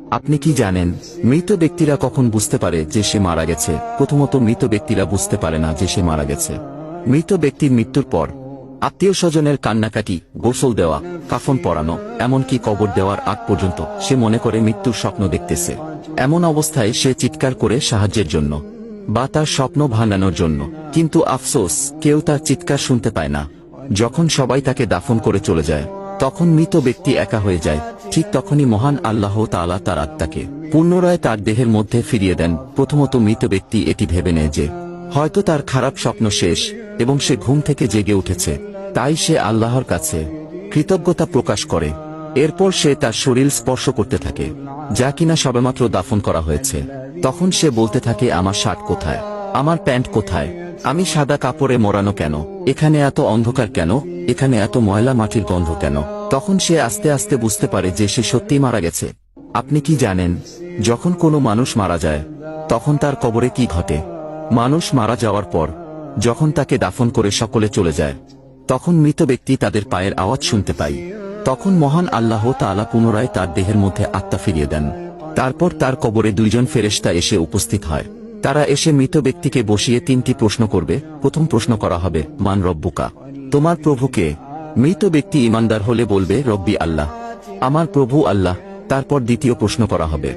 আপনি কি জানেন মৃত ব্যক্তিরা কখন বুঝতে পারে যে সে মারা গেছে? প্রথমত, মৃত ব্যক্তিরা বুঝতে পারে না যে সে মারা গেছে। মৃত ব্যক্তির মৃত্যুর পর আত্মীয় স্বজনের কান্নাকাটি, গোসল দেওয়া, কাফন পরানো, এমনকি কবর দেওয়ার আগ পর্যন্ত সে মনে করে মৃত্যুর স্বপ্ন দেখতেছে। এমন অবস্থায় সে চিৎকার করে সাহায্যের জন্য বা তার স্বপ্ন ভাঙানোর জন্য, কিন্তু আফসোস কেউ তার চিৎকার শুনতে পায় না। যখন সবাই তাকে দাফন করে চলে যায়, তখন মৃত ব্যক্তি একা হয়ে যায়। ঠিক তখনই মহান আল্লাহ তাআলা তার আত্মাকে পুনরায় তার দেহের মধ্যে ফিরিয়ে দেন। প্রথমত মৃত ব্যক্তি এটি ভেবে নেয় যে হয়তো তার খারাপ স্বপ্ন শেষ এবং সে ঘুম থেকে জেগে উঠেছে, তাই সে আল্লাহর কাছে কৃতজ্ঞতা প্রকাশ করে। এরপর সে তার শরীর স্পর্শ করতে থাকে, যা কিনা সবেমাত্র দাফন করা হয়েছে। তখন সে বলতে থাকে, আমার শার্ট কোথায়, আমার প্যান্ট কোথায়, আমি সাদা কাপড়ে মোড়ানো কেন, এখানে এত অন্ধকার কেন, এখানে এত ময়লা মাটির গন্ধ কেন? তখন সে আস্তে আস্তে বুঝতে পারে যে সে সত্যিই মারা গেছে। আপনি কি জানেন যখন কোনো মানুষ মারা যায় তখন তার কবরে কি ঘটে? মানুষ মারা যাওয়ার পর যখন তাকে দাফন করে সকলে চলে যায়, তখন মৃত ব্যক্তি তাদের পায়ের আওয়াজ শুনতে পায়। তখন মহান আল্লাহ তাআলা পুনরায় তার দেহের মধ্যে আত্মা ফিরিয়ে দেন। তারপর তার কবরে দুইজন ফেরেশতা এসে উপস্থিত হয়। তারা এসে মৃত ব্যক্তিকে বসিয়ে তিনটি প্রশ্ন করবে। প্রথম প্রশ্ন করা হবে, মান রব্বুকা, তোমার প্রভু কে? মৃত ব্যক্তি ঈমানদার হলে বলবে, রব্বি আল্লাহ, আমার প্রভু আল্লাহ। তারপর দ্বিতীয় প্রশ্ন করা হবে,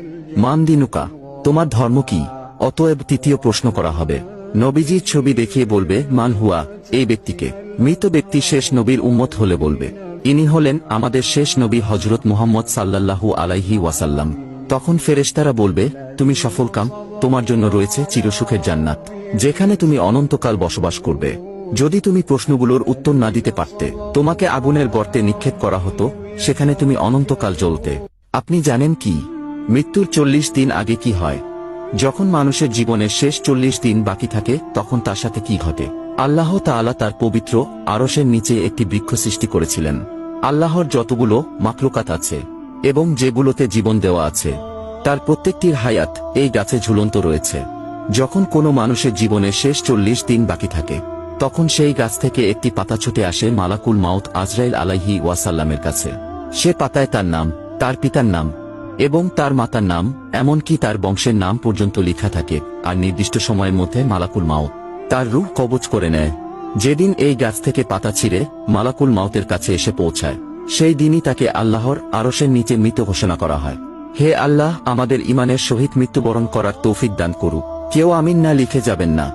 মান দিনুকা, তোমার ধর্ম কি? অতএব তৃতীয় প্রশ্ন করা হবে। নবীজির ছবি দেখিয়ে বলবে, মান হুয়া, এই ব্যক্তিকে। মৃত ব্যক্তি শেষ নবীর উম্মত হলে বলবে, ইনি হলেন আমাদের শেষ নবী হযরত মুহাম্মদ সাল্লাল্লাহু আলাইহি ওয়াসাল্লাম। তখন ফেরেশতারা বলবে, তুমি সফলকাম, তোমার জন্য রয়েছে চিরসুখের জান্নাত, যেখানে তুমি অনন্তকাল বসবাস করবে। যদি তুমি প্রশ্নগুলোর উত্তর না দিতে পারতে, তোমাকে আগুনের গর্তে নিক্ষেপ করা হতো, সেখানে তুমি অনন্তকাল জ্বলতে। আপনি জানেন কি মৃত্যুর 40 দিন আগে কি হয়? যখন মানুষের জীবনের শেষ 40 দিন বাকি থাকে, তখন তার সাথে কি ঘটে? আল্লাহ তাআলা তার পবিত্র আরশের নিচে একটি বৃক্ষ সৃষ্টি করেছিলেন। আল্লাহর যতগুলো মাখলুকাত আছে এবং যেগুলোতে জীবন দেওয়া আছে, তার প্রত্যেকটির হায়াত এই গাছে ঝুলন্ত রয়েছে। যখন কোনো মানুষের জীবনের শেষ 40 দিন বাকি থাকে, তখন সেই গাছ থেকে একটি পাতা ছুটে আসে মালাকুল মাউত আজরাইল আলাইহি ওয়াসাল্লামের কাছে। সে পাতায় তার নাম, তার পিতার নাম এবং তার মাতার নাম, এমনকি তার বংশের নাম পর্যন্ত লেখা থাকে। আর নির্দিষ্ট সময়ের মধ্যে মালাকুল মাউত তার রূহ কবজ করে নেয়। যেদিন এই গাছ থেকে পাতা ছিঁড়ে মালাকুল মাউতের কাছে এসে পৌঁছায়, সেই দিনই তাকে আল্লাহর আরশের নিচে মৃত ঘোষণা করা হয়। হে আল্লাহ, আমাদের ঈমানের সহিত মৃত্যুবরণ করার তৌফিক দান করুক। কেউ আমিন না লিখে যাবেন না।